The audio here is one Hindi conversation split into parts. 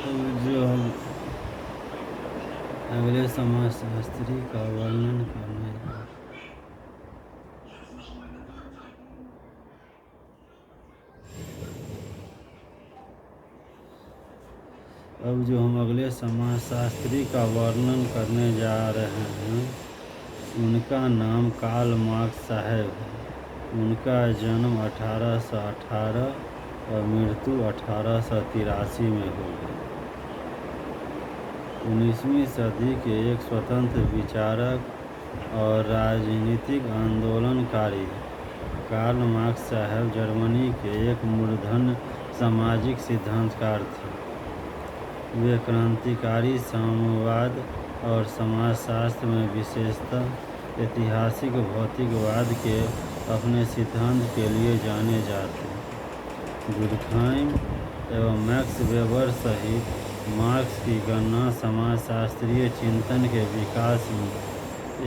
अब जो हम अगले समाजशास्त्री का वर्णन करने जा अब जो हम अगले समाजशास्त्री का वर्णन करने जा रहे हैं उनका नाम कार्ल मार्क्स साहब है। उनका जन्म 1818 और मृत्यु 1883 में हो गई। 19वीं सदी के एक स्वतंत्र विचारक और राजनीतिक आंदोलनकारी कार्ल मार्क्स साहब जर्मनी के एक मूर्धन्य सामाजिक सिद्धांतकार थे। वे क्रांतिकारी साम्यवाद और समाजशास्त्र में विशेषतः ऐतिहासिक भौतिकवाद के अपने सिद्धांत के लिए जाने जाते। गुडखाइम एवं मैक्स वेबर सहित मार्क्स की गणना समाजशास्त्रीय चिंतन के विकास में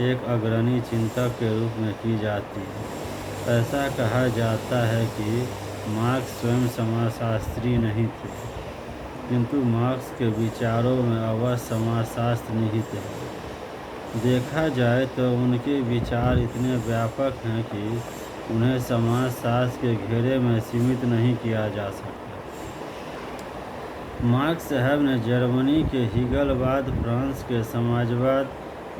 एक अग्रणी चिंतक के रूप में की जाती है। ऐसा कहा जाता है कि मार्क्स स्वयं समाजशास्त्री नहीं थे, किंतु मार्क्स के विचारों में अवश्य समाजशास्त्र निहित है। देखा जाए तो उनके विचार इतने व्यापक हैं कि उन्हें समाजशास्त्र के घेरे में सीमित नहीं किया जा सकता। मार्क्स साहब ने जर्मनी के हीगलवाद, फ्रांस के समाजवाद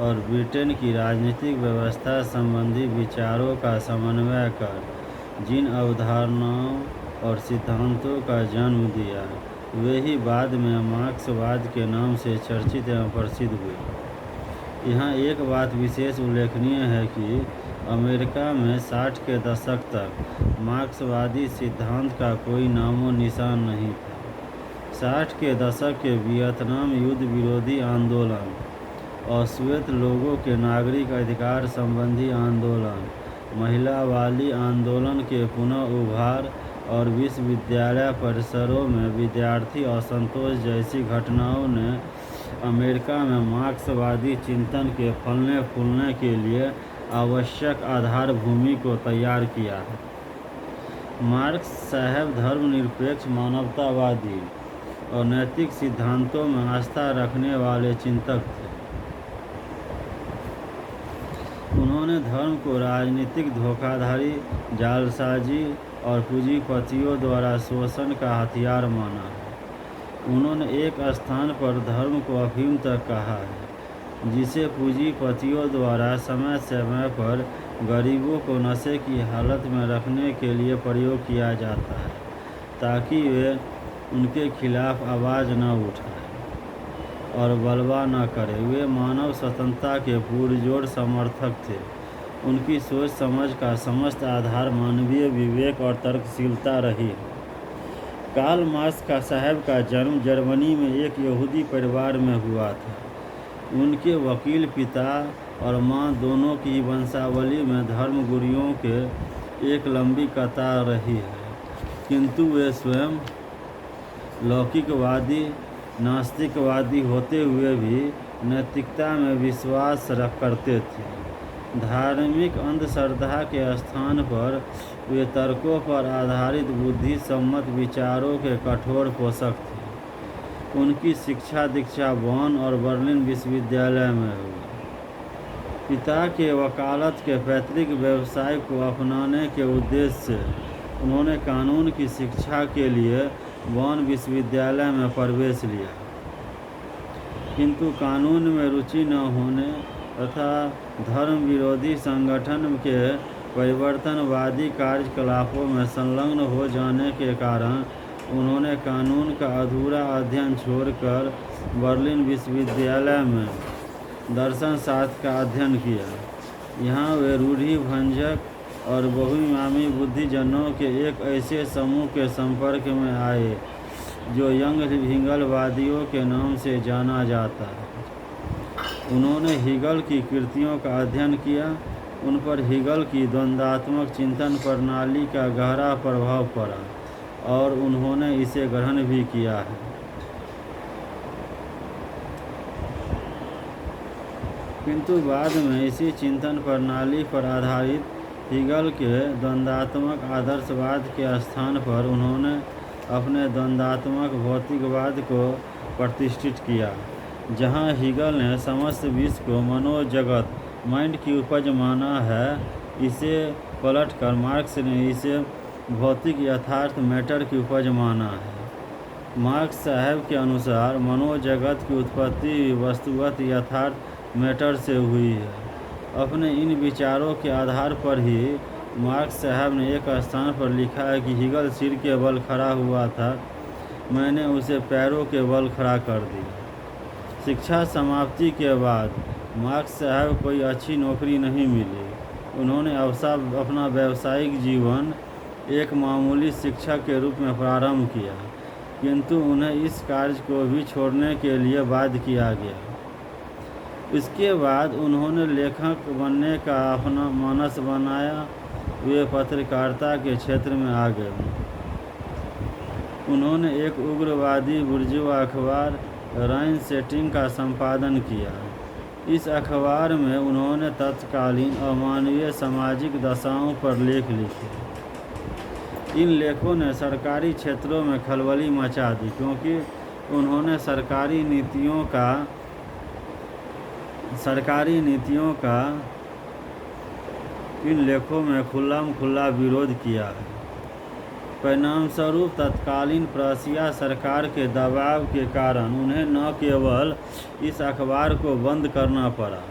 और ब्रिटेन की राजनीतिक व्यवस्था संबंधी विचारों का समन्वय कर जिन अवधारणाओं और सिद्धांतों का जन्म दिया, वे ही बाद में मार्क्सवाद के नाम से चर्चित एवं प्रसिद्ध हुए। यहाँ एक बात विशेष उल्लेखनीय है कि अमेरिका में 60 के दशक तक मार्क्सवादी सिद्धांत का कोई नामो निशान नहीं था। 60 के दशक के वियतनाम युद्ध विरोधी आंदोलन और श्वेत लोगों के नागरिक अधिकार संबंधी आंदोलन, महिला वाली आंदोलन के पुनः उभार और विश्वविद्यालय परिसरों में विद्यार्थी असंतोष जैसी घटनाओं ने अमेरिका में मार्क्सवादी चिंतन के फलने फूलने के लिए आवश्यक आधार भूमि को तैयार किया है। मार्क्स साहब धर्मनिरपेक्ष, मानवतावादी और नैतिक सिद्धांतों में आस्था रखने वाले चिंतक थे। उन्होंने धर्म को राजनीतिक धोखाधड़ी, जालसाजी और पूंजीपतियों द्वारा शोषण का हथियार माना है। उन्होंने एक स्थान पर धर्म को अफीम तक कहा है, जिसे पूंजीपतियों द्वारा समय समय पर गरीबों को नशे की हालत में रखने के लिए प्रयोग किया जाता है, ताकि वे उनके खिलाफ आवाज़ न उठाए और बलवा न करे। वे मानव स्वतंत्रता के पुरजोर समर्थक थे। उनकी सोच समझ का समस्त आधार मानवीय विवेक और तर्कशीलता रही है। कार्ल मार्क्स का साहब का जन्म जर्मनी में एक यहूदी परिवार में हुआ था। उनके वकील पिता और मां दोनों की वंशावली में धर्मगुरुओं के एक लंबी कतार रही है, किंतु वे स्वयं लौकिकवादी, नास्तिकवादी होते हुए भी नैतिकता में विश्वास करते थे। धार्मिक अंधश्रद्धा के स्थान पर वे तर्कों पर आधारित बुद्धि सम्मत विचारों के कठोर पोषक थे। उनकी शिक्षा दीक्षा बॉन और बर्लिन विश्वविद्यालय में हुई। पिता के वकालत के पैतृक व्यवसाय को अपनाने के उद्देश्य से उन्होंने कानून की शिक्षा के लिए बॉन विश्वविद्यालय में प्रवेश लिया, किंतु कानून में रुचि न होने तथा धर्म विरोधी संगठन के परिवर्तनवादी कार्यकलापों में संलग्न हो जाने के कारण उन्होंने कानून का अधूरा अध्ययन छोड़कर बर्लिन विश्वविद्यालय में दर्शनशास्त्र का अध्ययन किया। यहाँ वे रूढ़िभंजक और बहुइमामी बुद्धिजनों के एक ऐसे समूह के संपर्क में आए जो यंग हीगलवादियों के नाम से जाना जाता है। उन्होंने हीगल की कृतियों का अध्ययन किया। उन पर हीगल की द्वंद्वात्मक चिंतन प्रणाली का गहरा प्रभाव पड़ा और उन्होंने इसे ग्रहण भी किया है। किंतु बाद में इसी चिंतन प्रणाली पर आधारित हीगल के द्वंद्वात्मक आदर्शवाद के स्थान पर उन्होंने अपने द्वंद्वात्मक भौतिकवाद को प्रतिष्ठित किया। जहां हीगल ने समस्त विश्व को मनोजगत माइंड की उपज माना है, इसे पलटकर मार्क्स ने इसे भौतिक यथार्थ मैटर की उपज माना है। मार्क्स साहब के अनुसार मनोजगत की उत्पत्ति वस्तुगत यथार्थ मैटर से हुई है। अपने इन विचारों के आधार पर ही मार्क्स साहब ने एक स्थान पर लिखा है कि हीगल सिर के बल खड़ा हुआ था, मैंने उसे पैरों के बल खड़ा कर दिया। शिक्षा समाप्ति के बाद मार्क्स साहब कोई अच्छी नौकरी नहीं मिली। उन्होंने अपना व्यावसायिक जीवन एक मामूली शिक्षक के रूप में प्रारंभ किया, किंतु उन्हें इस कार्य को भी छोड़ने के लिए बाध्य किया गया। इसके बाद उन्होंने लेखक बनने का अपना मानस बनाया। वे पत्रकारिता के क्षेत्र में आ गए। उन्होंने एक उग्रवादी बुर्जुआ अखबार राइनसेटिंग का संपादन किया। इस अखबार में उन्होंने तत्कालीन अमानवीय सामाजिक दशाओं पर लेख लिखे। इन लेखों ने सरकारी क्षेत्रों में खलबली मचा दी, क्योंकि उन्होंने सरकारी नीतियों का इन लेखों में खुल्ला विरोध किया है। परिणामस्वरूप तत्कालीन प्रशिया सरकार के दबाव के कारण उन्हें न केवल इस अखबार को बंद करना पड़ा,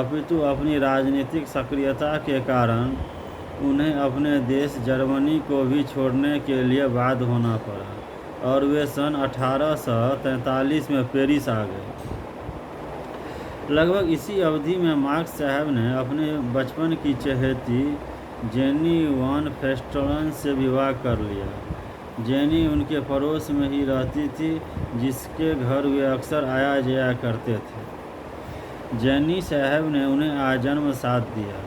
अपितु अपनी राजनीतिक सक्रियता के कारण उन्हें अपने देश जर्मनी को भी छोड़ने के लिए बाध्य होना पड़ा और वे सन 1843 में पेरिस आ गए। लगभग इसी अवधि में मार्क्स साहब ने अपने बचपन की चहेती जेनी वान फेस्टलन से विवाह कर लिया। जेनी उनके पड़ोस में ही रहती थी, जिसके घर वे अक्सर आया जाया करते थे। जेनी साहब ने उन्हें आजन्म साथ दिया।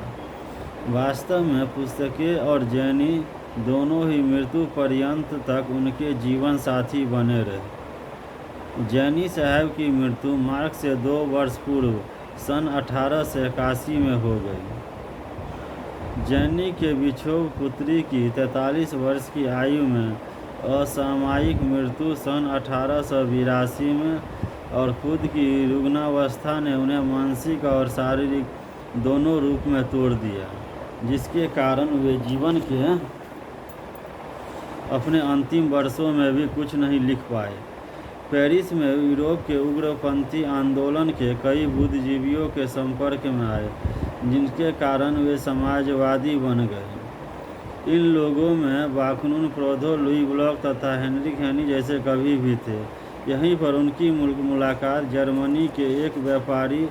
वास्तव में पुस्तकें और जेनी दोनों ही मृत्यु पर्यंत तक उनके जीवन साथी बने रहे। जेनी साहब की मृत्यु मार्क्स से 2 वर्ष पूर्व सन 1881 में हो गई। जेनी के बिछोह पुत्री की 43 वर्ष की आयु में असामयिक मृत्यु सन 1882 में और खुद की रुग्णावस्था ने उन्हें मानसिक और शारीरिक दोनों रूप में तोड़ दिया, जिसके कारण वे जीवन के अपने अंतिम वर्षों में भी कुछ नहीं लिख पाए। पेरिस में यूरोप के उग्रपंथी आंदोलन के कई बुद्धिजीवियों के संपर्क में आए, जिनके कारण वे समाजवादी बन गए। इन लोगों में बाखनून प्रोधो, लुई ब्लॉक तथा हेनरिक हेनी जैसे कवि भी थे। यहीं पर उनकी मुलाकात जर्मनी के एक व्यापारी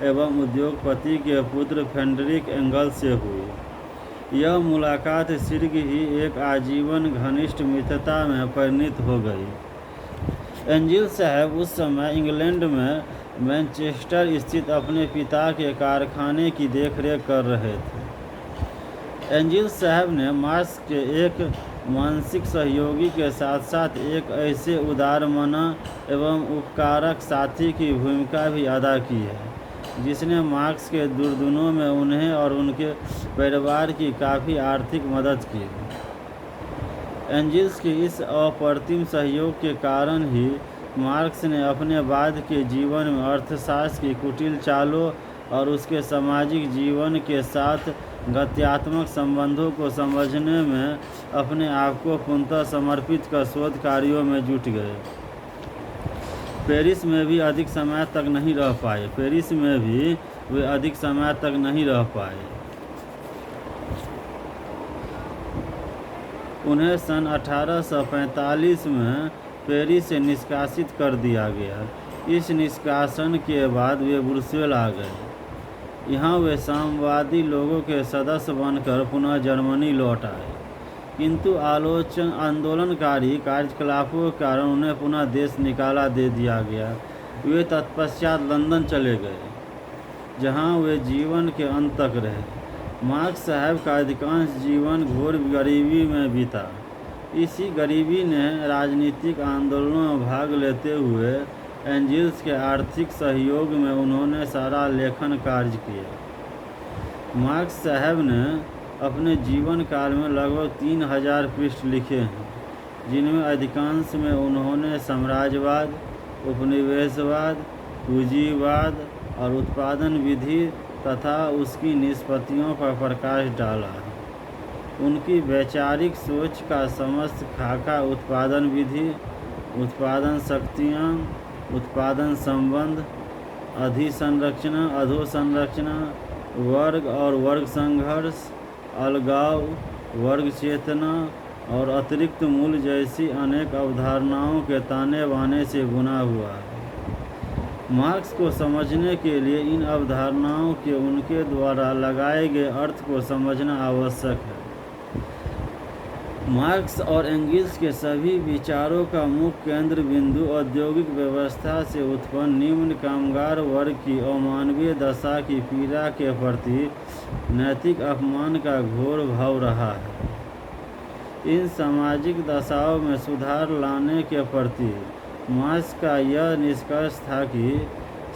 एवं उद्योगपति के पुत्र फ्रेडरिक एंगल्स से हुई। यह मुलाकात शीघ्र ही एक आजीवन घनिष्ठ मित्रता में परिणत हो गई। एंजिल्स साहब उस समय इंग्लैंड में मैनचेस्टर स्थित अपने पिता के कारखाने की देखरेख कर रहे थे। एंजिल्स साहब ने मार्क्स के एक मानसिक सहयोगी के साथ साथ एक ऐसे उदारमना एवं उपकारक साथी की भूमिका भी अदा की है, जिसने मार्क्स के दुर्दिनों में उन्हें और उनके परिवार की काफ़ी आर्थिक मदद की। एंजिल्स के इस अप्रतिम सहयोग के कारण ही मार्क्स ने अपने बाद के जीवन में अर्थशास्त्र की कुटिल चालों और उसके सामाजिक जीवन के साथ गत्यात्मक संबंधों को समझने में अपने आप को पूर्णतः समर्पित कर शोध कार्यों में जुट गए। पेरिस में भी अधिक समय तक नहीं रह पाए। उन्हें सन 1845 में पेरिस से निष्कासित कर दिया गया। इस निष्कासन के बाद वे ब्रुसेल आ गए। यहाँ वे साम्यवादी लोगों के सदस्य बनकर पुनः जर्मनी लौट आए, किंतु आंदोलनकारी कार्यकलापों के कारण उन्हें पुनः देश निकाला दे दिया गया। वे तत्पश्चात लंदन चले गए, जहाँ वे जीवन के अंत तक रहे। मार्क्स साहब का अधिकांश जीवन घोर गरीबी में बीता। इसी गरीबी ने राजनीतिक आंदोलनों में भाग लेते हुए एंजिल्स के आर्थिक सहयोग में उन्होंने सारा लेखन कार्य किया। मार्क्स साहब ने अपने जीवन काल में लगभग 3000 पृष्ठ लिखे हैं, जिनमें अधिकांश में उन्होंने साम्राज्यवाद, उपनिवेशवाद, पूंजीवाद और उत्पादन विधि तथा उसकी निष्पत्तियों पर प्रकाश डाला। उनकी वैचारिक सोच का समस्त खाका उत्पादन विधि, उत्पादन शक्तियाँ, उत्पादन संबंध, अधिसंरचना, अधोसंरचना, वर्ग और वर्ग संघर्ष, अलगाव, वर्ग चेतना और अतिरिक्त मूल्य जैसी अनेक अवधारणाओं के ताने बाने से बुना हुआ है। मार्क्स को समझने के लिए इन अवधारणाओं के उनके द्वारा लगाए गए अर्थ को समझना आवश्यक है। मार्क्स और एंगिल्स के सभी विचारों का मुख्य केंद्र बिंदु औद्योगिक व्यवस्था से उत्पन्न निम्न कामगार वर्ग की अमानवीय दशा की पीड़ा के प्रति नैतिक अपमान का घोर भाव रहा है। इन सामाजिक दशाओं में सुधार लाने के प्रति मार्क्स का यह निष्कर्ष था कि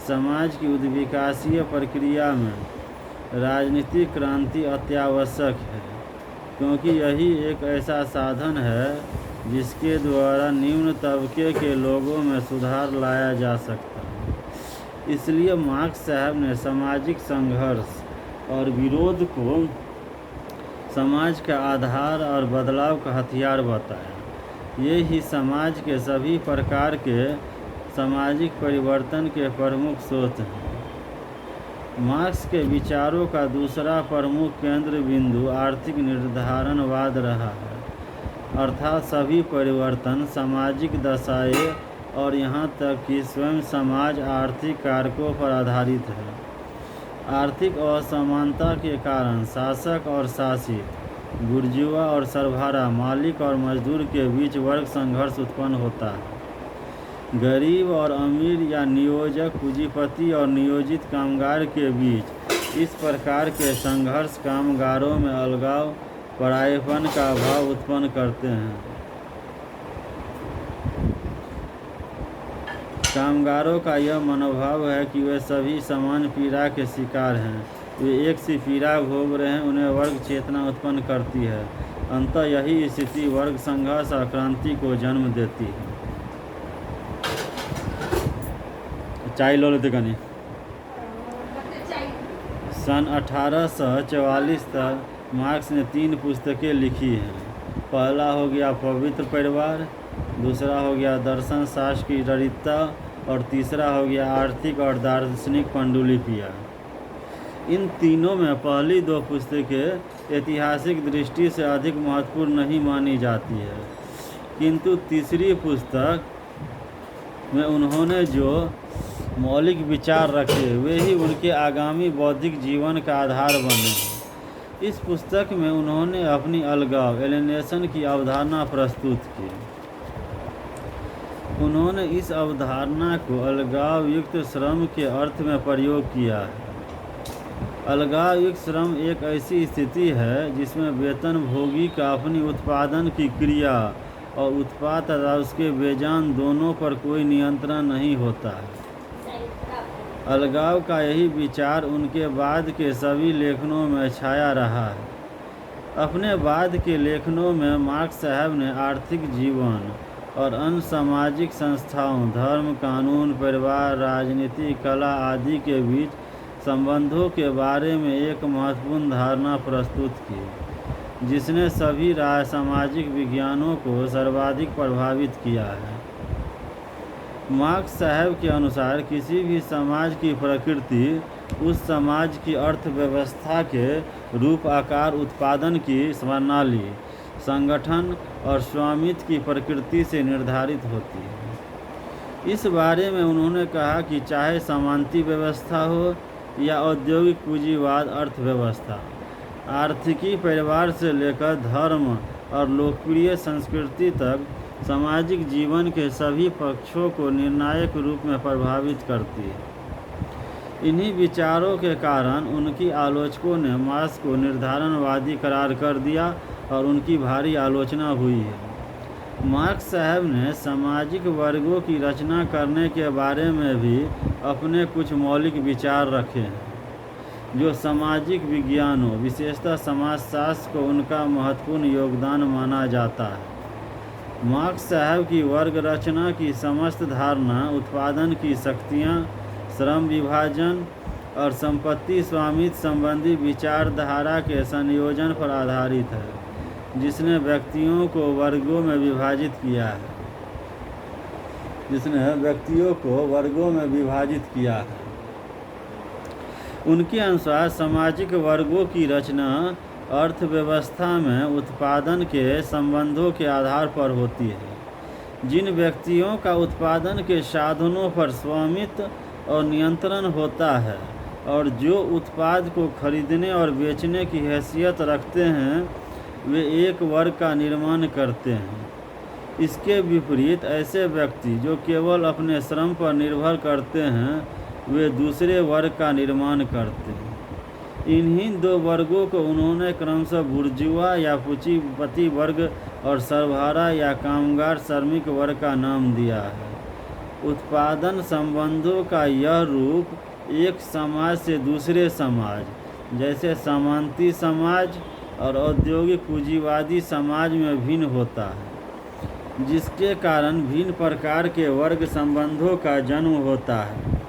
समाज की उद्विकासीय प्रक्रिया में राजनीतिक क्रांति अत्यावश्यक है, क्योंकि यही एक ऐसा साधन है जिसके द्वारा निम्न तबके के लोगों में सुधार लाया जा सकता है। इसलिए मार्क्स साहब ने सामाजिक संघर्ष और विरोध को समाज का आधार और बदलाव का हथियार बताया। ये ही समाज के सभी प्रकार के सामाजिक परिवर्तन के प्रमुख स्रोत हैं। मार्क्स के विचारों का दूसरा प्रमुख केंद्र बिंदु आर्थिक निर्धारणवाद रहा है, अर्थात सभी परिवर्तन सामाजिक दशाएं और यहाँ तक कि स्वयं समाज आर्थिक कारकों पर आधारित है। आर्थिक असमानता के कारण शासक और शासित, बुर्जुआ और सरबराह, मालिक और मजदूर के बीच वर्ग संघर्ष उत्पन्न होता है। गरीब और अमीर या नियोजक, पूंजीपति और नियोजित कामगार के बीच इस प्रकार के संघर्ष कामगारों में अलगाव, परायेपन का भाव उत्पन्न करते हैं। कामगारों का यह मनोभाव है कि वे सभी समान पीड़ा के शिकार हैं, वे एक सी पीड़ा भोग रहे हैं, उन्हें वर्ग चेतना उत्पन्न करती है। अंततः यही स्थिति वर्ग संघर्ष और क्रांति को जन्म देती है। चाय लो लेते कनी। सन 1844 तक मार्क्स ने 3 पुस्तकें लिखी हैं। पहला हो गया पवित्र परिवार, दूसरा हो गया दर्शन शास्त्र की दरिद्रता और तीसरा हो गया आर्थिक और दार्शनिक पांडुलिपियाँ। इन तीनों में पहली 2 पुस्तकें ऐतिहासिक दृष्टि से अधिक महत्वपूर्ण नहीं मानी जाती है, किंतु तीसरी पुस्तक में उन्होंने जो मौलिक विचार रखे वे ही उनके आगामी बौद्धिक जीवन का आधार बने। इस पुस्तक में उन्होंने अपनी अलगाव एलिनेशन की अवधारणा प्रस्तुत की। उन्होंने इस अवधारणा को अलगाव युक्त श्रम के अर्थ में प्रयोग किया है। अलगाव युक्त श्रम एक ऐसी स्थिति है जिसमें वेतनभोगी का अपनी उत्पादन की क्रिया और उत्पाद तथा उसके बेजान दोनों पर कोई नियंत्रण नहीं होता है। अलगाव का यही विचार उनके बाद के सभी लेखनों में छाया रहा है। अपने बाद के लेखनों में मार्क्स साहब ने आर्थिक जीवन और अन्य सामाजिक संस्थाओं, धर्म, कानून, परिवार, राजनीति, कला आदि के बीच संबंधों के बारे में एक महत्वपूर्ण धारणा प्रस्तुत की, जिसने सभी सामाजिक विज्ञानों को सर्वाधिक प्रभावित किया है। मार्क्स साहब के अनुसार किसी भी समाज की प्रकृति उस समाज की अर्थव्यवस्था के रूप, आकार, उत्पादन की प्रणाली, संगठन और स्वामित्व की प्रकृति से निर्धारित होती है। इस बारे में उन्होंने कहा कि चाहे सामंती व्यवस्था हो या औद्योगिक पूंजीवाद अर्थव्यवस्था, आर्थिकी परिवार से लेकर धर्म और लोकप्रिय संस्कृति तक सामाजिक जीवन के सभी पक्षों को निर्णायक रूप में प्रभावित करती है। इन्हीं विचारों के कारण उनकी आलोचकों ने मार्क्स को निर्धारणवादी करार कर दिया और उनकी भारी आलोचना हुई है। मार्क्स साहब ने सामाजिक वर्गों की रचना करने के बारे में भी अपने कुछ मौलिक विचार रखे हैं, जो सामाजिक विज्ञानों, विशेषतः समाजशास्त्र को उनका महत्वपूर्ण योगदान माना जाता है। मार्क्स साहब की वर्ग रचना की समस्त धारणा उत्पादन की शक्तियाँ, श्रम विभाजन और संपत्ति स्वामित्व संबंधी विचारधारा के संयोजन पर आधारित है, जिसने व्यक्तियों को वर्गों में विभाजित किया है। उनके अनुसार सामाजिक वर्गों की रचना अर्थव्यवस्था में उत्पादन के संबंधों के आधार पर होती है। जिन व्यक्तियों का उत्पादन के साधनों पर स्वामित्व और नियंत्रण होता है और जो उत्पाद को खरीदने और बेचने की हैसियत रखते हैं, वे एक वर्ग का निर्माण करते हैं। इसके विपरीत ऐसे व्यक्ति जो केवल अपने श्रम पर निर्भर करते हैं, वे दूसरे वर्ग का निर्माण करते हैं। इन्हीं दो वर्गों को उन्होंने क्रमशः बुर्जुआ या पूंजीपति वर्ग और सरबराह या कामगार श्रमिक वर्ग का नाम दिया है। उत्पादन संबंधों का यह रूप एक समाज से दूसरे समाज, जैसे सामंती समाज और औद्योगिक पूंजीवादी समाज में भिन्न होता है, जिसके कारण भिन्न प्रकार के वर्ग संबंधों का जन्म होता है।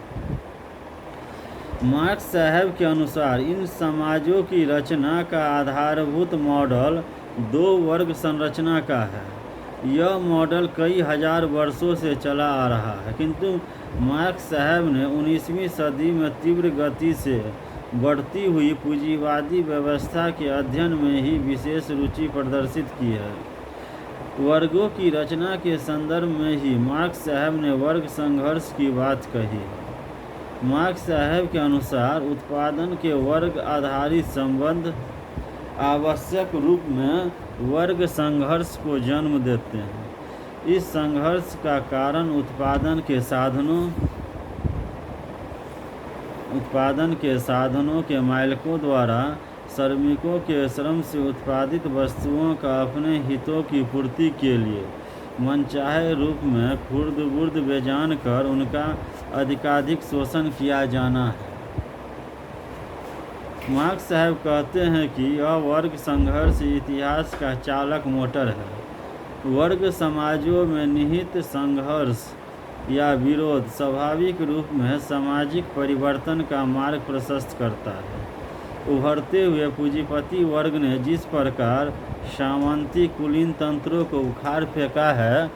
मार्क्स साहब के अनुसार इन समाजों की रचना का आधारभूत मॉडल दो वर्ग संरचना का है। यह मॉडल कई हजार वर्षों से चला आ रहा है, किंतु मार्क्स साहब ने 19वीं सदी में तीव्र गति से बढ़ती हुई पूंजीवादी व्यवस्था के अध्ययन में ही विशेष रुचि प्रदर्शित की है। वर्गों की रचना के संदर्भ में ही मार्क्स साहब ने वर्ग संघर्ष की बात कही। मार्क्स साहब के अनुसार उत्पादन के वर्ग आधारित संबंध आवश्यक रूप में वर्ग संघर्ष को जन्म देते हैं। इस संघर्ष का कारण उत्पादन के साधनों के मालिकों द्वारा श्रमिकों के श्रम से उत्पादित वस्तुओं का अपने हितों की पूर्ति के लिए मनचाहे रूप में खुर्द-बुर्द बेजान कर उनका अधिकाधिक शोषण किया जाना है। मार्क्स साहब कहते हैं कि यह वर्ग संघर्ष इतिहास का चालक मोटर है। वर्ग समाजों में निहित संघर्ष या विरोध स्वाभाविक रूप में सामाजिक परिवर्तन का मार्ग प्रशस्त करता है। उभरते हुए पूंजीपति वर्ग ने जिस प्रकार सामंती कुलीन तंत्रों को उखाड़ फेंका है,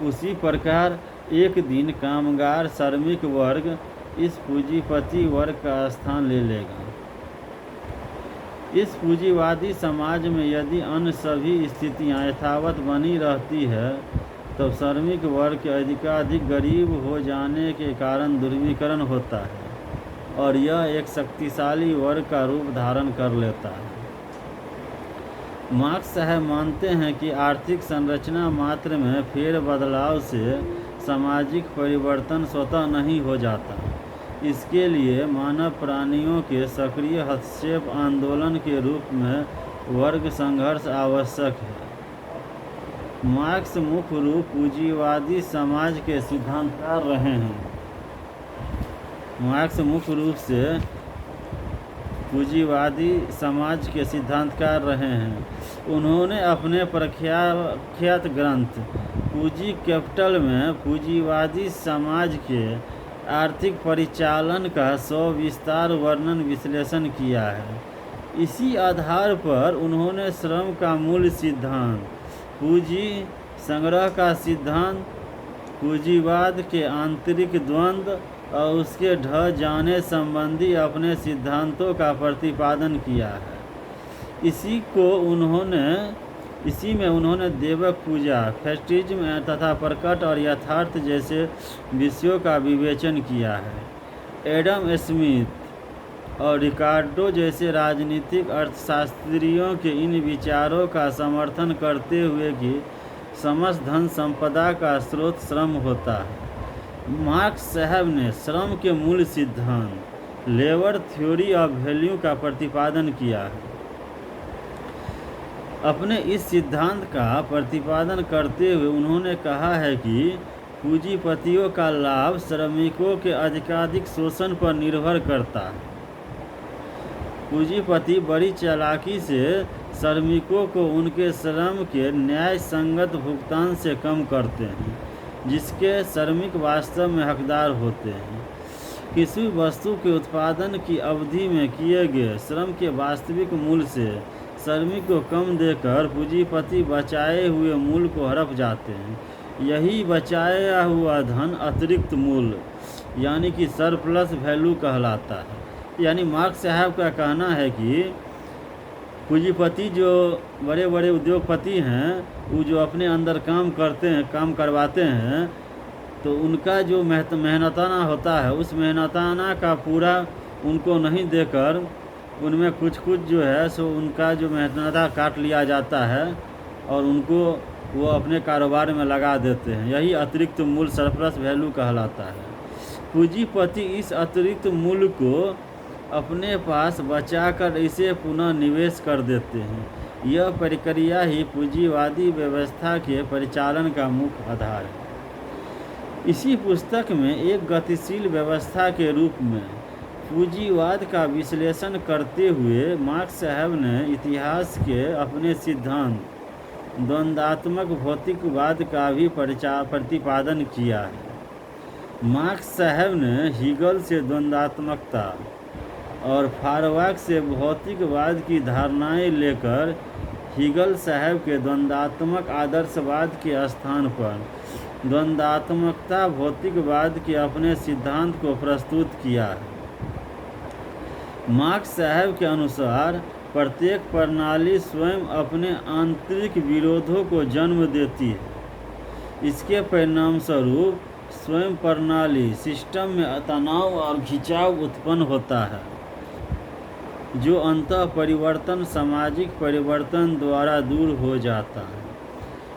उसी प्रकार एक दिन कामगार श्रमिक वर्ग इस पूंजीपति वर्ग का स्थान ले लेगा। इस पूंजीवादी समाज में यदि अन्य सभी स्थितियां यथावत बनी रहती है, तो श्रमिक वर्ग के अधिकाधिक गरीब हो जाने के कारण ध्रुवीकरण होता है और यह एक शक्तिशाली वर्ग का रूप धारण कर लेता है। मार्क्स साहब मानते हैं कि आर्थिक संरचना मात्र में फेर बदलाव से सामाजिक परिवर्तन स्वतः नहीं हो जाता। इसके लिए मानव प्राणियों के सक्रिय हस्तक्षेप आंदोलन के रूप में वर्ग संघर्ष आवश्यक है। मार्क्स मुख्य रूप पूंजीवादी समाज के सिद्धांतकार रहे हैं। मार्क्स मुख्य रूप से पूंजीवादी समाज के सिद्धांतकार रहे हैं। उन्होंने अपने प्रख्यात ग्रंथ पूंजी कैपिटल में पूंजीवादी समाज के आर्थिक परिचालन का सविस्तार वर्णन विश्लेषण किया है। इसी आधार पर उन्होंने श्रम का मूल सिद्धांत, पूंजी संग्रह का सिद्धांत, पूंजीवाद के आंतरिक द्वंद्व और उसके ढह जाने संबंधी अपने सिद्धांतों का प्रतिपादन किया है। इसी में उन्होंने देवक पूजा, फेस्टिज्म तथा प्रकट और यथार्थ जैसे विषयों का विवेचन किया है। एडम स्मिथ और रिकार्डो जैसे राजनीतिक अर्थशास्त्रियों के इन विचारों का समर्थन करते हुए कि समस्त धन संपदा का स्रोत श्रम होता है, मार्क्स साहब ने श्रम के मूल सिद्धांत लेबर थ्योरी ऑफ वैल्यू का प्रतिपादन किया है। अपने इस सिद्धांत का प्रतिपादन करते हुए उन्होंने कहा है कि पूंजीपतियों का लाभ श्रमिकों के अधिकाधिक शोषण पर निर्भर करता है। पूंजीपति बड़ी चालाकी से श्रमिकों को उनके श्रम के न्याय संगत भुगतान से कम करते हैं, जिसके श्रमिक वास्तव में हकदार होते हैं। किसी वस्तु के उत्पादन की अवधि में किए गए श्रम के वास्तविक मूल्य से श्रमिक को कम देकर पूंजीपति बचाए हुए मूल्य को हड़प जाते हैं। यही बचाया हुआ धन अतिरिक्त मूल्य यानी कि सरप्लस वैल्यू कहलाता है। यानी मार्क्स साहब का कहना है कि पूंजीपति जो बड़े बड़े उद्योगपति हैं, वो जो अपने अंदर काम करते हैं, काम करवाते हैं, तो उनका जो मेहनताना होता है, उस मेहनताना का पूरा उनको नहीं देकर उनमें कुछ कुछ जो है सो उनका जो मेहनता काट लिया जाता है और उनको वो अपने कारोबार में लगा देते हैं। यही अतिरिक्त मूल्य सरप्लस वैल्यू कहलाता है। पूंजीपति इस अतिरिक्त मूल्य को अपने पास बचाकर इसे पुनः निवेश कर देते हैं। यह प्रक्रिया ही पूंजीवादी व्यवस्था के परिचालन का मुख्य आधार है। इसी पुस्तक में एक गतिशील व्यवस्था के रूप में पूंजीवाद का विश्लेषण करते हुए मार्क्स साहब ने इतिहास के अपने सिद्धांत द्वंद्वात्मक भौतिकवाद का भी प्रतिपादन किया है। मार्क्स साहब ने हीगल से द्वंद्वात्मकता और फारवाक से भौतिकवाद की धारणाएं लेकर हीगल साहब के द्वंद्वात्मक आदर्शवाद के स्थान पर द्वंद्वात्मकता भौतिकवाद के अपने सिद्धांत को प्रस्तुत किया है। मार्क्स साहब के अनुसार प्रत्येक प्रणाली स्वयं अपने आंतरिक विरोधों को जन्म देती है। इसके परिणामस्वरूप स्वयं प्रणाली सिस्टम में तनाव और खिंचाव उत्पन्न होता है, जो अंतः परिवर्तन सामाजिक परिवर्तन द्वारा दूर हो जाता है।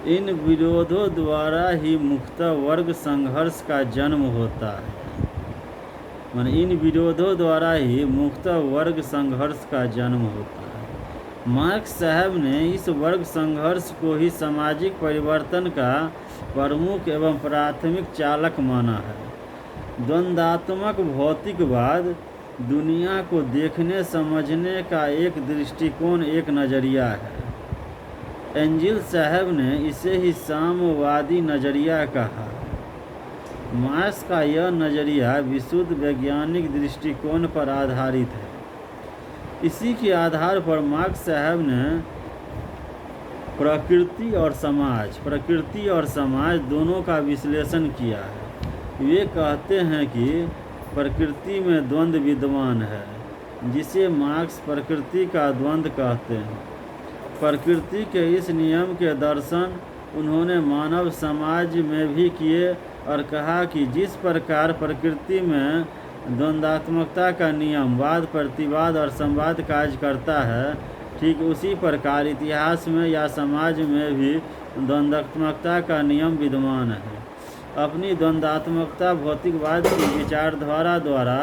इन विरोधों द्वारा ही मुक्त वर्ग संघर्ष का जन्म होता है। इन विरोधों द्वारा ही मुक्त वर्ग संघर्ष का जन्म होता है। मार्क्स साहब ने इस वर्ग संघर्ष को ही सामाजिक परिवर्तन का प्रमुख एवं प्राथमिक चालक माना है। द्वंद्वात्मक भौतिकवाद दुनिया को देखने समझने का एक दृष्टिकोण, एक नज़रिया है। एंजिल साहब ने इसे ही साम्यवादी नज़रिया कहा। मार्क्स का यह नज़रिया विशुद्ध वैज्ञानिक दृष्टिकोण पर आधारित है। इसी के आधार पर मार्क्स साहब ने प्रकृति और समाज दोनों का विश्लेषण किया है। वे कहते हैं कि प्रकृति में द्वंद्व विद्यमान है, जिसे मार्क्स प्रकृति का द्वंद्व कहते हैं। प्रकृति के इस नियम के दर्शन उन्होंने मानव समाज में भी किए और कहा कि जिस प्रकार प्रकृति में द्वंद्वात्मकता का नियम वाद प्रतिवाद और संवाद कार्य करता है, ठीक उसी प्रकार इतिहास में या समाज में भी द्वंद्वात्मकता का नियम विद्यमान है। अपनी द्वंद्वात्मकता भौतिकवाद की विचारधारा द्वारा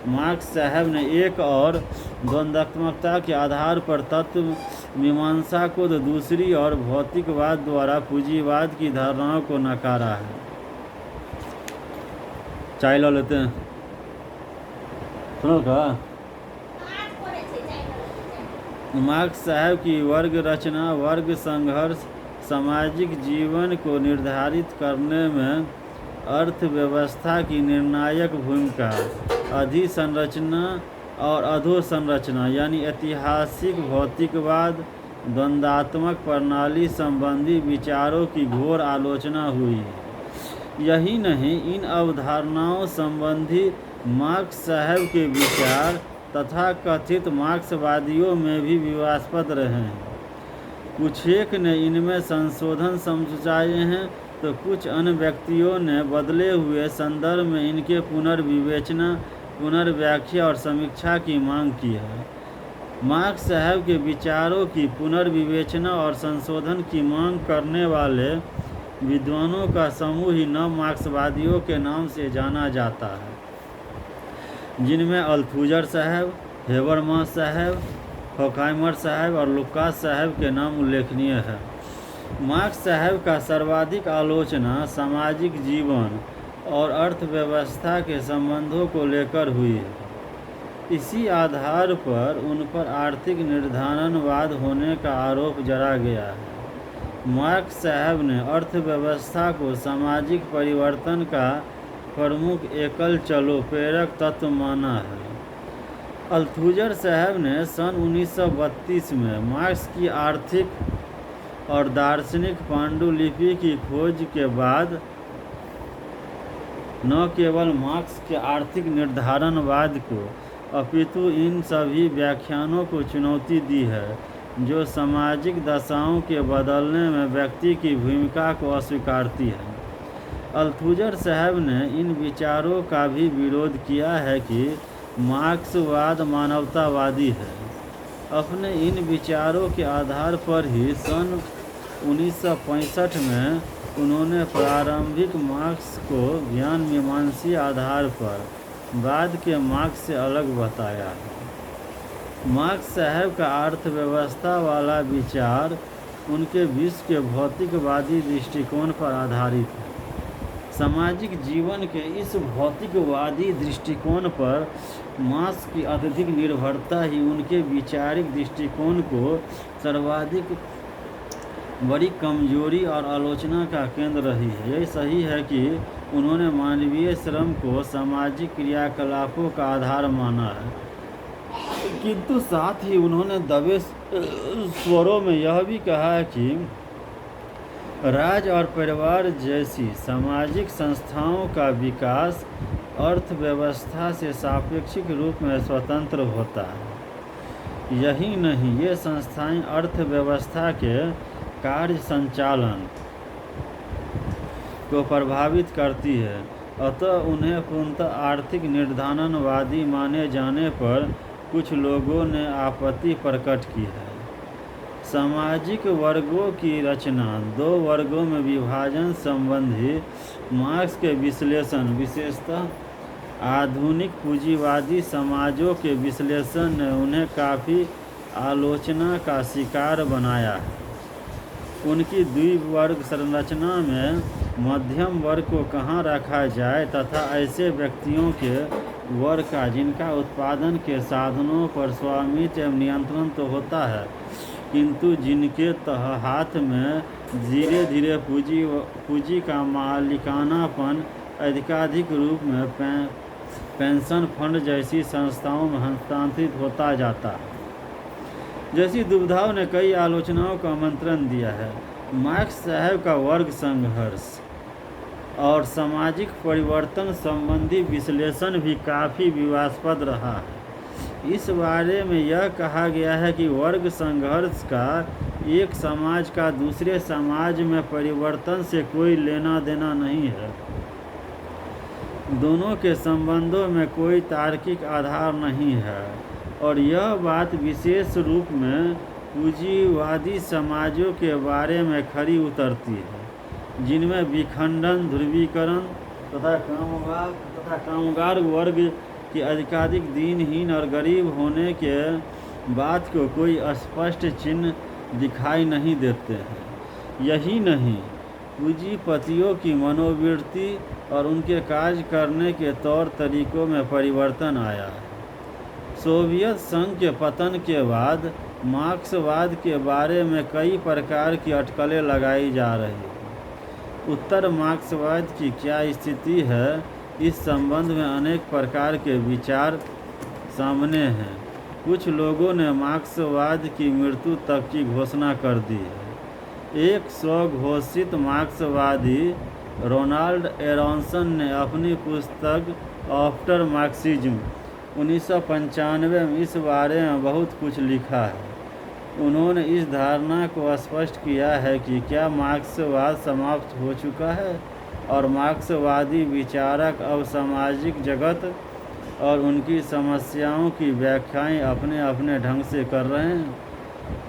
मार्क्स साहब ने एक और द्वंद्वात्मकता के आधार पर तत्व मीमांसा को तो दूसरी और भौतिकवाद द्वारा पूंजीवाद की धारणाओं को नकारा है। चाय लो लेते हैं, सुनो का। मार्क्स साहब की वर्ग रचना, वर्ग संघर्ष सामाजिक जीवन को निर्धारित करने में अर्थव्यवस्था की निर्णायक भूमिका, अधिसंरचना और अधोसंरचना यानी ऐतिहासिक भौतिकवाद, द्वंद्वात्मक प्रणाली संबंधी विचारों की घोर आलोचना हुई। यही नहीं, इन अवधारणाओं संबंधी मार्क्स साहब के विचार तथा कथित मार्क्सवादियों में भी विवादास्पद रहे हैं। कुछ एक ने इनमें संशोधन समझाए हैं, तो कुछ अन्य व्यक्तियों ने बदले हुए संदर्भ में इनके पुनर्विवेचना, पुनर्व्याख्या और समीक्षा की मांग की है। मार्क्स साहब के विचारों की पुनर्विवेचना और संशोधन की मांग करने वाले विद्वानों का समूह ही नव मार्क्सवादियों के नाम से जाना जाता है, जिनमें अल्थुजर साहब, हेबरमास साहब, होकाइमर साहब और लुकास साहब के नाम उल्लेखनीय है। मार्क्स साहब का सर्वाधिक आलोचना सामाजिक जीवन और अर्थव्यवस्था के संबंधों को लेकर हुई है। इसी आधार पर उन पर आर्थिक निर्धारणवाद होने का आरोप जड़ा गया है। मार्क्स साहब ने अर्थव्यवस्था को सामाजिक परिवर्तन का प्रमुख एकल चलो प्रेरक तत्व माना है। अल्थुजर साहब ने सन 1932 में मार्क्स की आर्थिक और दार्शनिक पांडुलिपि की खोज के बाद न केवल मार्क्स के आर्थिक निर्धारणवाद को अपितु इन सभी व्याख्यानों को चुनौती दी है जो सामाजिक दशाओं के बदलने में व्यक्ति की भूमिका को अस्वीकारती है। अल्थुजर साहब ने इन विचारों का भी विरोध किया है कि मार्क्सवाद मानवतावादी है। अपने इन विचारों के आधार पर ही सन 1965 में उन्होंने प्रारंभिक मार्क्स को ज्ञान मीमांसी आधार पर बाद के मार्क्स से अलग बताया है। मार्क्स साहब का अर्थव्यवस्था वाला विचार उनके विश्व के भौतिकवादी दृष्टिकोण पर आधारित है। सामाजिक जीवन के इस भौतिकवादी दृष्टिकोण पर मार्क्स की अत्यधिक निर्भरता ही उनके वैचारिक दृष्टिकोण को सर्वाधिक बड़ी कमजोरी और आलोचना का केंद्र रही है। यह सही है कि उन्होंने मानवीय श्रम को सामाजिक क्रियाकलापों का आधार माना है, किंतु साथ ही उन्होंने दबे स्वरों में यह भी कहा है कि राज और परिवार जैसी सामाजिक संस्थाओं का विकास अर्थव्यवस्था से सापेक्षिक रूप में स्वतंत्र होता है। यही नहीं, ये संस्थाएं अर्थव्यवस्था के कार्य संचालन को प्रभावित करती है, अतः उन्हें पूर्णतः आर्थिक निर्धारणवादी माने जाने पर कुछ लोगों ने आपत्ति प्रकट की है। सामाजिक वर्गों की रचना, दो वर्गों में विभाजन संबंधी मार्क्स के विश्लेषण, विशेषतः आधुनिक पूंजीवादी समाजों के विश्लेषण ने उन्हें काफ़ी आलोचना का शिकार बनाया है। उनकी द्विवर्ग संरचना में मध्यम वर्ग को कहाँ रखा जाए तथा ऐसे व्यक्तियों के वर्ग का जिनका उत्पादन के साधनों पर स्वामित्व एवं नियंत्रण तो होता है, किंतु जिनके हाथ में धीरे धीरे पूंजी का मालिकानापन अधिकाधिक रूप में पेंशन फंड जैसी संस्थाओं में हस्तांतरित होता जाता है, जैसी दुविधाओं ने कई आलोचनाओं का आमंत्रण दिया है। मार्क्स साहब का वर्ग संघर्ष और सामाजिक परिवर्तन संबंधी विश्लेषण भी काफ़ी विवादास्पद रहा है। इस बारे में यह कहा गया है कि वर्ग संघर्ष का एक समाज का दूसरे समाज में परिवर्तन से कोई लेना देना नहीं है। दोनों के संबंधों में कोई तार्किक आधार नहीं है और यह बात विशेष रूप में पूंजीवादी समाजों के बारे में खरी उतरती है, जिनमें विखंडन, ध्रुवीकरण तथा कामगार वर्ग के अधिकाधिक दीनहीन और गरीब होने के बात को कोई स्पष्ट चिन्ह दिखाई नहीं देते हैं। यही नहीं, पूंजीपतियों की मनोवृत्ति और उनके कार्य करने के तौर तरीकों में परिवर्तन आया है। सोवियत संघ के पतन के बाद मार्क्सवाद के बारे में कई प्रकार की अटकलें लगाई जा रही हैं। उत्तर मार्क्सवाद की क्या स्थिति है, इस संबंध में अनेक प्रकार के विचार सामने हैं। कुछ लोगों ने मार्क्सवाद की मृत्यु तक की घोषणा कर दी है। एक स्वघोषित मार्क्सवादी रोनाल्ड एरोन्सन ने अपनी पुस्तक आफ्टर मार्क्सिज्म 1995 में इस बारे में बहुत कुछ लिखा है। उन्होंने इस धारणा को स्पष्ट किया है कि क्या मार्क्सवाद समाप्त हो चुका है और मार्क्सवादी विचारक अब सामाजिक जगत और उनकी समस्याओं की व्याख्याएं अपने अपने ढंग से कर रहे हैं।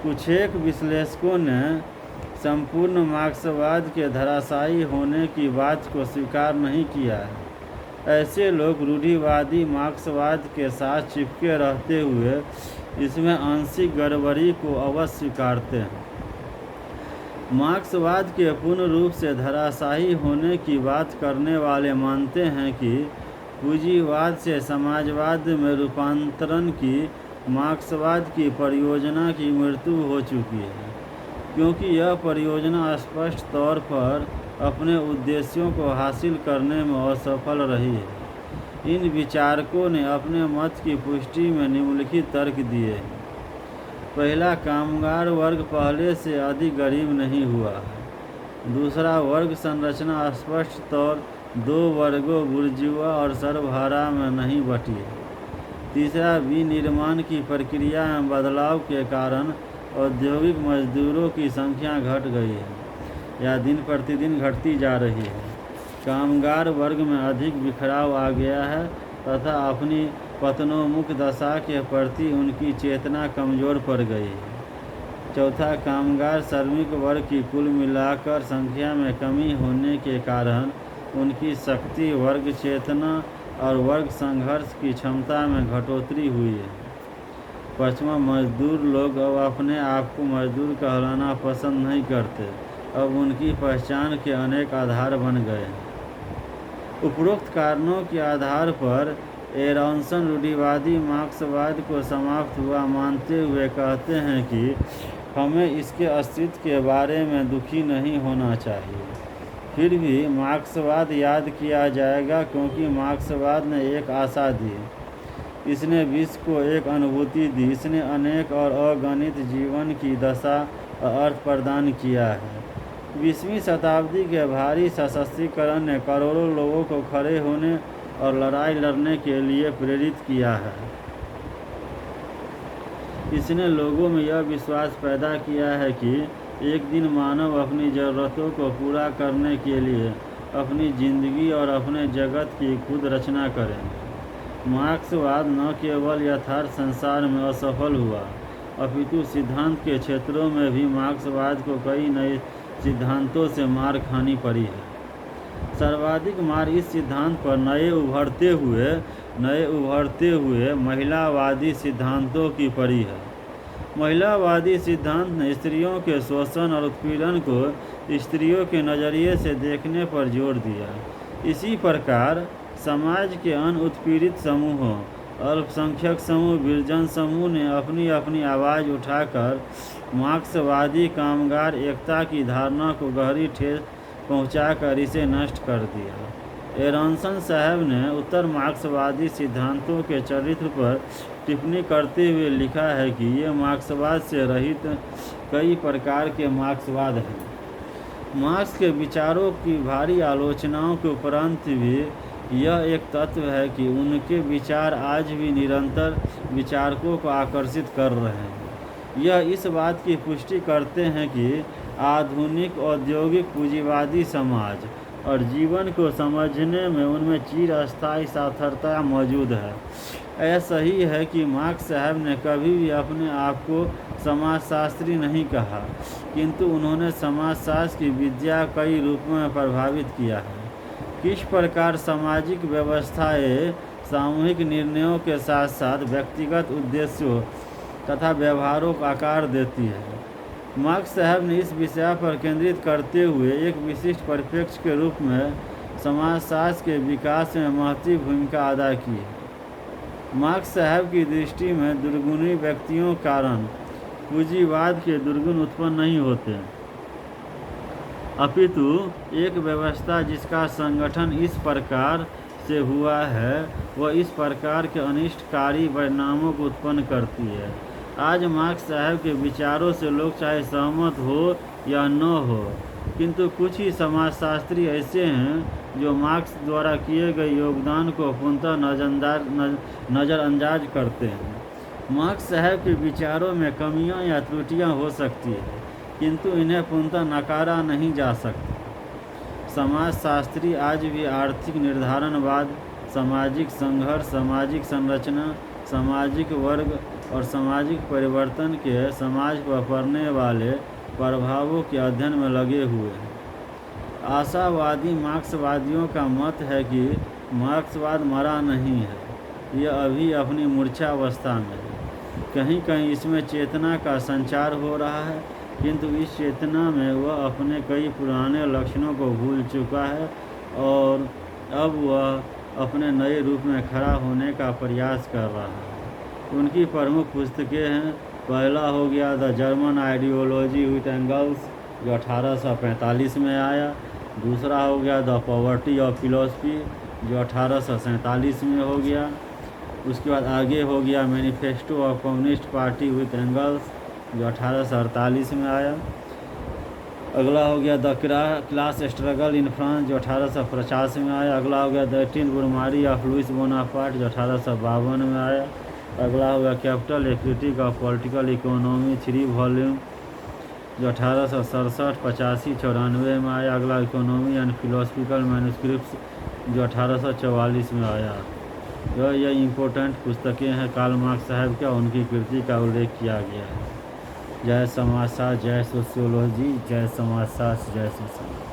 कुछ एक विश्लेषकों ने संपूर्ण मार्क्सवाद के धराशायी होने की बात को स्वीकार नहीं किया है। ऐसे लोग रूढ़िवादी मार्क्सवाद के साथ चिपके रहते हुए इसमें आंशिक गड़बड़ी को अवश्य स्वीकारते हैं। मार्क्सवाद के पूर्ण रूप से धराशायी होने की बात करने वाले मानते हैं कि पूंजीवाद से समाजवाद में रूपांतरण की मार्क्सवाद की परियोजना की मृत्यु हो चुकी है, क्योंकि यह परियोजना स्पष्ट तौर पर अपने उद्देश्यों को हासिल करने में असफल रही है। इन विचारकों ने अपने मत की पुष्टि में निम्नलिखित तर्क दिए हैं। पहला, कामगार वर्ग पहले से अधिक गरीब नहीं हुआ है। दूसरा, वर्ग संरचना स्पष्ट तौर दो वर्गों बुर्जुआ और सर्वहारा में नहीं बटी है। तीसरा, विनिर्माण की प्रक्रिया में बदलाव के कारण औद्योगिक मजदूरों की संख्या घट गई है या दिन प्रतिदिन घटती जा रही है। कामगार वर्ग में अधिक बिखराव आ गया है तथा अपनी पतनोन्मुख दशा के प्रति उनकी चेतना कमजोर पड़ गई है। चौथा, कामगार श्रमिक वर्ग की कुल मिलाकर संख्या में कमी होने के कारण उनकी शक्ति, वर्ग चेतना और वर्ग संघर्ष की क्षमता में घटोतरी हुई है। पांचवा, मजदूर लोग अब अपने आप को मजदूर कहलाना पसंद नहीं करते, अब उनकी पहचान के अनेक आधार बन गए हैं। उपरोक्त कारणों के आधार पर एरॉन्सन रूढ़िवादी मार्क्सवाद को समाप्त हुआ मानते हुए कहते हैं कि हमें इसके अस्तित्व के बारे में दुखी नहीं होना चाहिए। फिर भी मार्क्सवाद याद किया जाएगा, क्योंकि मार्क्सवाद ने एक आशा दी, इसने विश्व को एक अनुभूति दी, इसने अनेक और अगणित जीवन की दशा और अर्थ प्रदान किया है। 20वीं शताब्दी के भारी सशक्तिकरण ने करोड़ों लोगों को खड़े होने और लड़ाई लड़ने के लिए प्रेरित किया है। इसने लोगों में यह विश्वास पैदा किया है कि एक दिन मानव अपनी ज़रूरतों को पूरा करने के लिए अपनी ज़िंदगी और अपने जगत की खुद रचना करेंगे। मार्क्सवाद न केवल यथार्थ संसार में असफल हुआ, अपितु सिद्धांत के क्षेत्रों में भी मार्क्सवाद को कई नए सिद्धांतों से मार खानी पड़ी है। सर्वाधिक मार इस सिद्धांत पर नए उभरते हुए महिलावादी सिद्धांतों की पड़ी है। महिलावादी सिद्धांत ने स्त्रियों के शोषण और उत्पीड़न को स्त्रियों के नज़रिए से देखने पर जोर दिया। इसी प्रकार समाज के अन्य उत्पीड़ित समूहों, अल्पसंख्यक समूह, विरजन समूह ने अपनी अपनी आवाज़ उठाकर मार्क्सवादी कामगार एकता की धारणा को गहरी ठेस पहुंचाकर इसे नष्ट कर दिया। एरॉन्सन साहब ने उत्तर मार्क्सवादी सिद्धांतों के चरित्र पर टिप्पणी करते हुए लिखा है कि ये मार्क्सवाद से रहित कई प्रकार के मार्क्सवाद हैं। मार्क्स के विचारों की भारी आलोचनाओं के उपरांत भी यह एक तत्व है कि उनके विचार आज भी निरंतर विचारकों को आकर्षित कर रहे हैं। यह इस बात की पुष्टि करते हैं कि आधुनिक औद्योगिक पूंजीवादी समाज और जीवन को समझने में उनमें चिरस्थायी सार्थकता मौजूद है। ऐसा ही है कि मार्क्स साहब ने कभी भी अपने आप को समाजशास्त्री नहीं कहा, किंतु उन्होंने समाजशास्त्र की विद्या कई रूपों में प्रभावित किया है। किस प्रकार सामाजिक व्यवस्थाएं सामूहिक निर्णयों के साथ साथ व्यक्तिगत उद्देश्यों तथा व्यवहारों को आकार देती है। मार्क्स साहब ने इस विषय पर केंद्रित करते हुए एक विशिष्ट परिप्रेक्ष्य के रूप में समाजशास्त्र के विकास में महत्वपूर्ण भूमिका अदा की है। मार्क्स साहब की दृष्टि में दुर्गुणी व्यक्तियों के कारण पूंजीवाद के दुर्गुण उत्पन्न नहीं होते, अपितु एक व्यवस्था जिसका संगठन इस प्रकार से हुआ है वह इस प्रकार के अनिष्टकारी परिणामों को उत्पन्न करती है। आज मार्क्स साहब के विचारों से लोग चाहे सहमत हो या न हो, किंतु कुछ ही समाजशास्त्री ऐसे हैं जो मार्क्स द्वारा किए गए योगदान को पूर्णतः नज़रअंदाज करते हैं। मार्क्स साहब के विचारों में कमियां या त्रुटियां हो सकती है, किंतु इन्हें पूर्णतः नकारा नहीं जा सकता। समाजशास्त्री आज भी आर्थिक निर्धारणवाद, सामाजिक संघर्ष, सामाजिक संरचना, सामाजिक वर्ग और सामाजिक परिवर्तन के समाज पर पड़ने वाले प्रभावों के अध्ययन में लगे हुए हैं। आशावादी मार्क्सवादियों का मत है कि मार्क्सवाद मरा नहीं है, यह अभी अपनी मूर्छावस्था में है। कहीं कहीं इसमें चेतना का संचार हो रहा है, किंतु इस चेतना में वह अपने कई पुराने लक्षणों को भूल चुका है और अब वह अपने नए रूप में खड़ा होने का प्रयास कर रहा है। उनकी प्रमुख पुस्तकें हैं, पहला हो गया the German ideology with angles जो 1845 में आया। दूसरा हो गया द पॉवर्टी ऑफ फिलोसफी जो 1847 में हो गया। उसके बाद आगे हो गया manifesto of communist party with angles जो 1848 में आया। अगला हो गया the class struggle in France जो 1850 में आया। अगला हो गया द 18 बुरमारी ऑफ लुइस बोनापार्ट जो 1852 में आया। अगला हो गया capital A critic of political economy 3 volume जो 1867, 85, 94 में आया। अगला इकोनॉमी एंड फिलोसफिकल मैन्युस्क्रिप्ट्स जो 1844 में आया। जो ये इम्पोर्टेंट पुस्तकें हैं कार्ल मार्क्स साहब का, उनकी कृति का उल्लेख किया गया है। जय समाजशास्त्र, जय सोशियोलॉजी, जय समाजशास्त्र, जय सोशल।